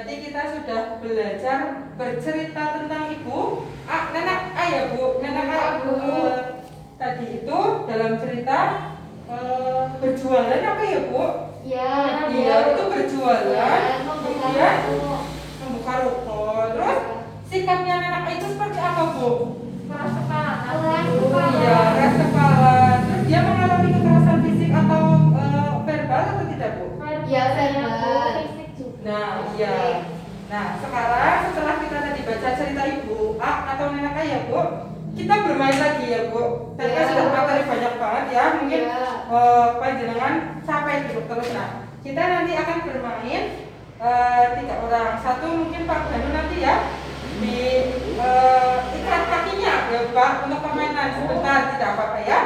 Tadi kita sudah belajar bercerita tentang ibu, nenek ayah bu, nenek ayah bu. Tadi itu dalam cerita berjualan apa ya bu? Ya, Iya itu berjualan, ya, kemudian membuka ruko. Terus sikapnya nenek itu seperti apa bu? keras kepala. Iya, keras kepala. Terus dia mengalami kekerasan fisik atau verbal atau tidak bu? Ya, verbal. Fisik juga. Nah, iya. Nah, sekarang setelah kita tadi baca cerita ibu atau nenek ayah bu, kita bermain lagi ya bu. Tadi kan sudah materi banyak banget ya, mungkin panjenengan capek gitu terus. Nah, kita nanti akan bermain 3 orang. Satu mungkin Pak Banu nanti ya di ikat kakinya ya Pak untuk permainan sebentar, tidak apa-apa ya.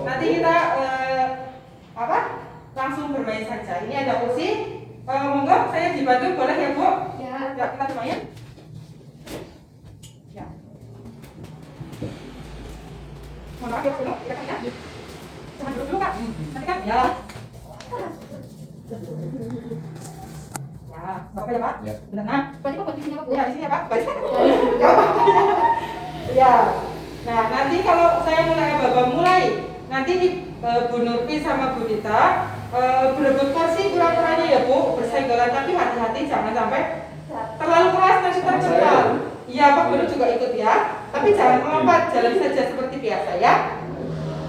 Nanti kita langsung bermain saja. Ini ada kursi. Monggo saya dibantu boleh ya Bu? Ya, kita bermain. Ya. Mohon maaf ya dulu, ya Kak ya. Jangan dulu Kak. Nanti kan ya. Ya, Bapak ya Pak? Ya. Benar nah. Berarti kok posisinya Pak? Ya, di sini ya Pak. Baik. Ya. Nah, nanti kalau saya Bapak mulai, nanti Bu Nurfi sama Bu Dita berebut kursi kura-kuranya ya Bu, bersenggolan, tapi hati-hati jangan sampai terlalu keras nanti terpental. Iya Pak Guru juga ikut ya, tapi jangan melompat, jalan saja seperti biasa ya.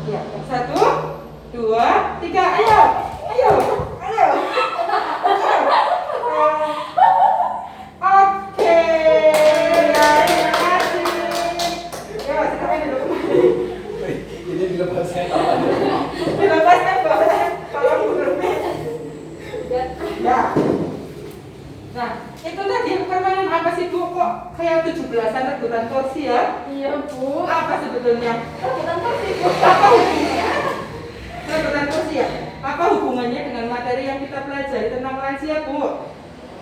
Ya, 1, 2, 3, ayo, ayo, ayo. Oke, ya terima kasih. Ya silakan dulu. Ini dilepaskan Dilepaskan boleh. Kalau Nurfi. Ya. Nah, itu tadi permainan apa sih Bu? Kok kayak 17-an rebutan kursi ya? Iya Bu. Apa sebetulnya? Rebutan kursi Bu. Apa hubungannya? Rebutan kursi ya? Apa hubungannya dengan materi yang kita pelajari tentang lansia Bu?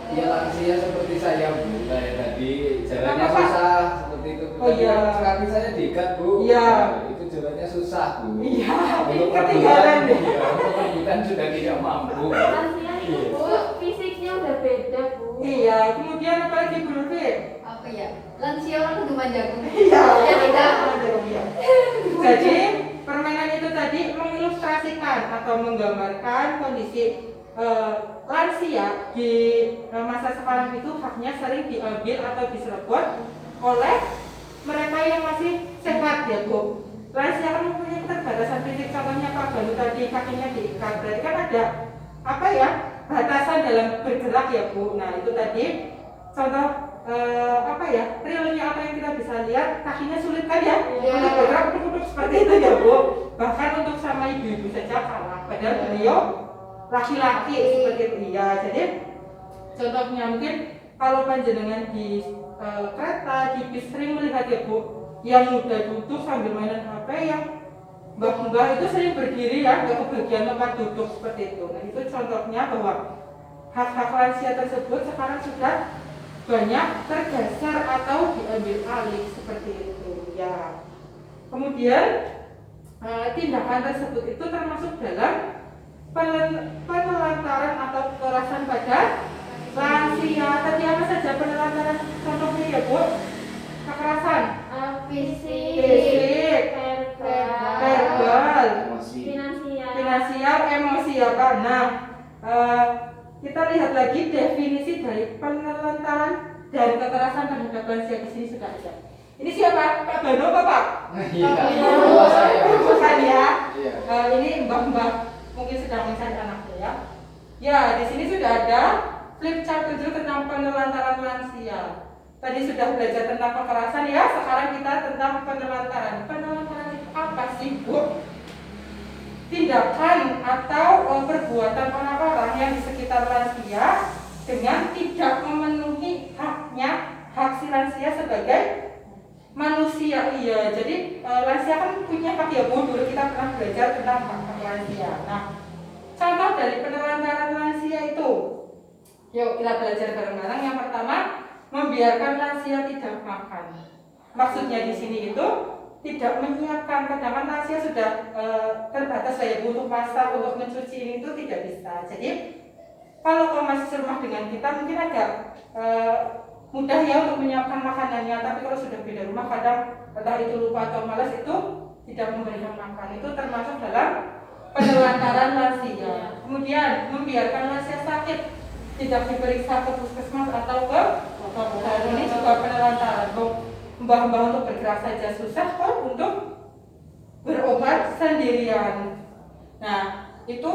Ya lansia seperti saya Bu, kayak tadi jalannya Kenapa, Pak? susah seperti itu. Oh, iya. Kaki saya diikat Bu. Iya. Nah, itu jalannya susah Bu. Iya, Untuk ketinggalan rebutan, deh. iya, untuk rebutan sudah tidak mampu. Lansia itu Bu, fisiknya udah beda Bu. Iya, kemudian apa lagi Bu Nurfi? Apa ya? Lansia orang keduman jagung. Iya, Ya tidak. iya. Jadi permainan itu tadi mengilustrasikan atau menggambarkan kondisi lansia di masa sekarang itu haknya sering diambil atau diserobot oleh mereka yang masih sehat ya Bu. Lansia kan mempunyai keterbatasan fisik, contohnya Pak Balu tadi kakinya diikat, berarti kan ada apa ya batasan dalam bergerak ya Bu. Nah itu tadi contoh realnya apa yang kita bisa lihat, kakinya sulit kan ya untuk bergerak duduk seperti itu ya Bu. Bahkan untuk sama ibu-ibu saja kalah, padahal beliau laki-laki seperti itu ya. Jadi contohnya mungkin kalau panjenengan di kereta, di bis sering melihat ya Bu, yang muda duduk sambil mainan HP, yang mbah-mbah itu sering berdiri ya, nggak kebagian tempat duduk seperti itu. Nah itu contohnya bahwa hak-hak lansia tersebut sekarang sudah banyak tergeser atau diambil alih seperti itu ya. Kemudian tindakan tersebut itu termasuk dalam penelantaran atau kekerasan pada lansia. Tadi apa saja penelantaran contohnya ya Bu? Kekerasan Fisik, verbal, Emosi. finansial, emosi ya Pak. Nah, kita lihat lagi definisi dari penelantaran dan kekerasan terhadap lansia di sini sudah ada. Ini siapa? Pak Bano apa Pak? Iya. Oh, Saya. bukan ya. Iya. Ini mbah-mbah mungkin sedang mencari anaknya ya. Ya, di sini sudah ada flip chart 7 tentang penelantaran lansia. Tadi sudah belajar tentang kekerasan ya, sekarang kita tentang penelantaran. Penelantaran itu apa sih Bu? Tindakan atau perbuatan orang-orang yang di sekitar lansia dengan tidak memenuhi hak si lansia sebagai manusia. Iya, jadi lansia kan punya hak ya Bu, dulu kita pernah belajar tentang hak lansia. Nah, contoh dari penelantaran lansia itu, yuk kita belajar bareng-bareng. Yang pertama, membiarkan lansia tidak makan. Maksudnya di sini itu tidak menyiapkan, kadang lansia sudah terbatas daya untuk masak, untuk mencuci ini itu tidak bisa. Jadi kalau masih serumah dengan kita mungkin agak mudah ya untuk menyiapkan makanannya, tapi kalau sudah beda rumah kadang entah itu lupa atau malas itu tidak memberikan makan. Itu termasuk dalam penelantaran lansia. Kemudian membiarkan lansia sakit, tidak diperiksa ke puskesmas atau ke dokter, ini juga penelantaran. Mbah-mbah untuk bergerak saja susah kok untuk berobat sendirian. Nah itu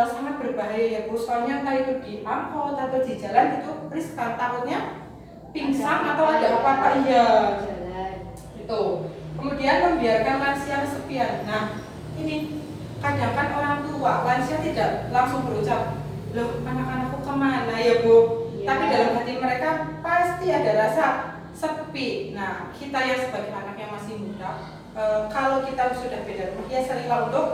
sangat berbahaya ya Bu, soalnya entah itu di angkot atau di jalan itu riskan, takutnya pingsan atau ada apa-apa iya. Itu. Kemudian membiarkan lansia kesepian. Nah ini kadang kan orang tua lansia tidak langsung berucap, loh anak-anakku kemana ya Bu, tapi dalam hati mereka pasti ada rasa sepi. Nah kita yang sebagai anak yang masih muda, kalau kita sudah beda rumah ya seringlah untuk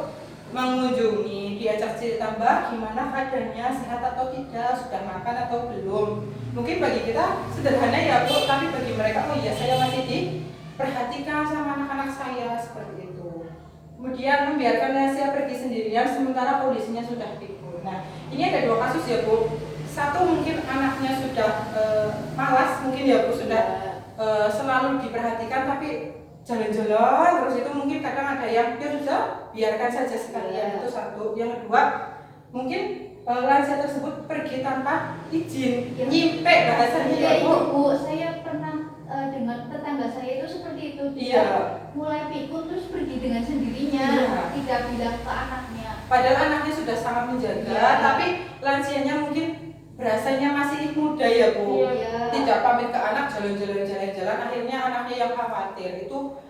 mengunjungi, diajak cerita Mbak gimana keadaannya, sehat atau tidak, sudah makan atau belum. Mungkin bagi kita sederhana ya Bu, tapi bagi mereka oh iya saya masih diperhatikan sama anak-anak saya, seperti itu. Kemudian membiarkan lansia pergi sendirian sementara kondisinya sudah pikun. Nah ini ada dua kasus ya Bu. Satu mungkin anaknya sudah malas mungkin ya Bu, sudah selalu diperhatikan tapi jalan-jalan terus, itu mungkin kadang ada yang ya sudah biarkan saja sekalian. Itu satu. Yang kedua mungkin lansia tersebut pergi tanpa izin, nyimpe bahasanya ya Bu. Saya pernah dengar tetangga saya itu seperti itu. Iya. Mulai pikun terus pergi dengan sendirinya, tidak bilang ke anaknya. Padahal anaknya sudah sangat menjaga, tapi lansianya mungkin rasanya masih muda ya Bu. Tidak pamit ke anak, jalan-jalan, akhirnya anaknya yang khawatir. Itu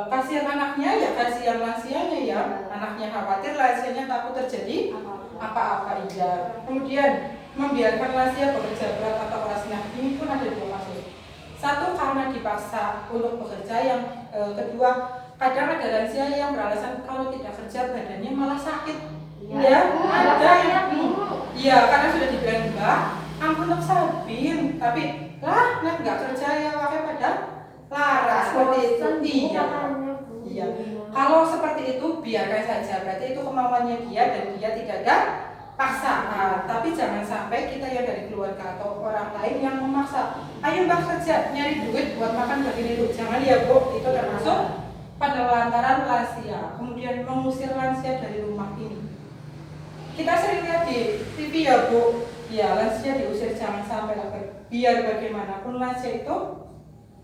kasihan anaknya ya, kasihan lansianya ya. Anaknya khawatir, lansianya takut terjadi apa-apa iya. Kemudian membiarkan lansia bekerja berat atau keras. Nah ini pun ada dua kasus. Satu karena dipaksa untuk bekerja, yang kedua kadang ada lansia yang beralasan kalau tidak kerja badannya malah sakit. Ya, ada yang iya karena sudah dibilang Mbak, ampun nak sabin, tapi lah nak nggak kerja ya pakai pada laras seperti itu. Iya. Kalau seperti itu biarkan saja, berarti itu kemauannya dia dan dia tidak ada paksaan. Tapi jangan sampai kita yang dari keluarga atau orang lain yang memaksa, ayo Mbak kerja nyari duit buat makan begini dulu. Jangan ya Bu, itu termasuk penelantaran lansia. Kemudian mengusir lansia dari rumah ini. Kita sering lihat di TV ya Bu, ya lansia diusir, jangan sampai biar bagaimanapun lansia itu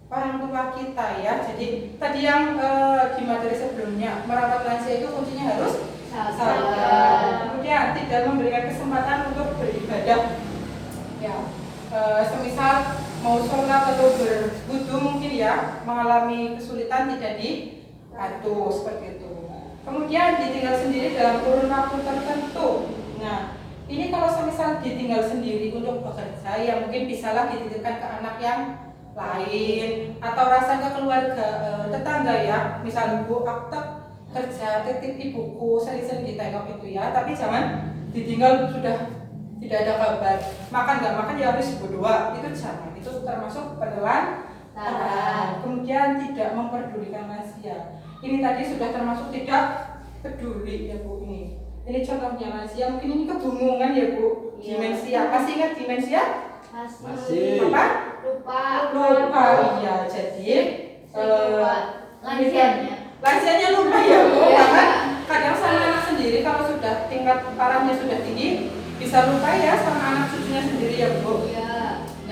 orang tua kita ya. Jadi tadi yang di materi sebelumnya, merawat lansia itu kuncinya harus sabar. Kemudian tidak memberikan kesempatan untuk beribadah. Ya, semisal mau sholat atau berwudu mungkin ya mengalami kesulitan tidak diatur seperti itu. Kemudian ditinggal sendiri dalam kurun waktu tertentu. Nah, ini kalau semisal ditinggal sendiri untuk bekerja, ya mungkin bisalah dititipkan ke anak yang lain atau rasanya keluarga tetangga ya. Misal ibu aktif kerja, titip ibuku, sering-sering ditengok itu ya. Tapi jangan ditinggal sudah tidak ada kabar. Makan nggak makan ya harus berdoa. Itu jangan. Itu termasuk penelantaran. Kemudian tidak memperdulikan lansia. Ini tadi sudah termasuk tidak peduli ya Bu. Ini contohnya lansia, mungkin ini kebingungan ya Bu. Demensia, masih ingat demensia? Masih. Apa? Lupa. Iya, jadi lansianya lupa ya Bu. Karena kadang sama anak sendiri kalau sudah tingkat parahnya sudah tinggi bisa lupa ya sama anak cucunya sendiri ya Bu.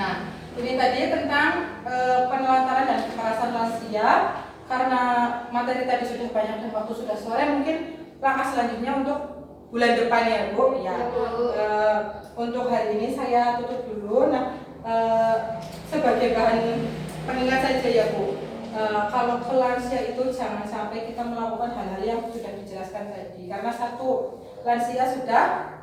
Nah, ini tadi tentang penelantaran dan kekerasan lansia. Karena materi tadi sudah banyak dan waktu sudah sore, mungkin langkah selanjutnya untuk bulan depan ya Bu. Ya. Untuk hari ini saya tutup dulu. Nah, sebagai bahan pengingat saja ya Bu. Kalau ke lansia itu jangan sampai kita melakukan hal-hal yang sudah dijelaskan tadi. Karena satu, lansia sudah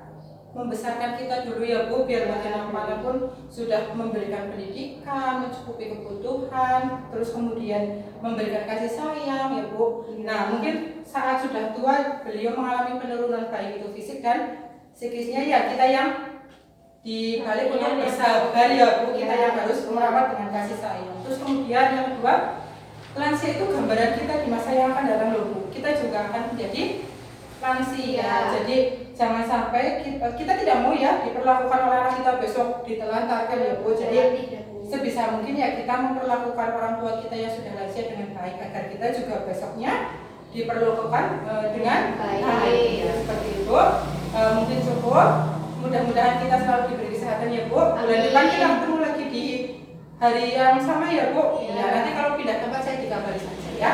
membesarkan kita dulu ya Bu, biar bagaimanapun sudah memberikan pendidikan, mencukupi kebutuhan, terus kemudian memberikan kasih sayang ya Bu. Nah mungkin saat sudah tua beliau mengalami penurunan baik itu fisik dan psikisnya, ya kita yang dibalik untuk bersabar ya Bu, kita yang harus merawat dengan kasih sayang. Terus kemudian yang kedua, lansia itu gambaran kita di masa yang akan datang loh Bu. Kita juga akan menjadi lansia. Jadi jangan sampai kita tidak mau ya diperlakukan oleh anak kita besok ditelantarkan ya Bu. Jadi sebisa mungkin ya kita memperlakukan orang tua kita yang sudah lansia dengan baik agar kita juga besoknya diperlakukan dengan baik. Ya, seperti itu. Mungkin cukup. Mudah-mudahan kita selalu diberi kesehatan ya Bu. Bulan depan kita ketemu lagi di hari yang sama ya Bu. Ya, nanti kalau pindah tempat saya dikabari saja ya.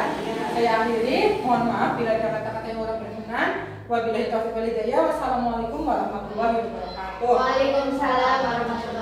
Saya akhiri. Mohon maaf bila ada kata-kata yang kurang berkenan. Wabillahi taufiq wal hidayah. Wassalamualaikum warahmatullahi wabarakatuh. Waalaikumsalam warahmatullahi wabarakatuh.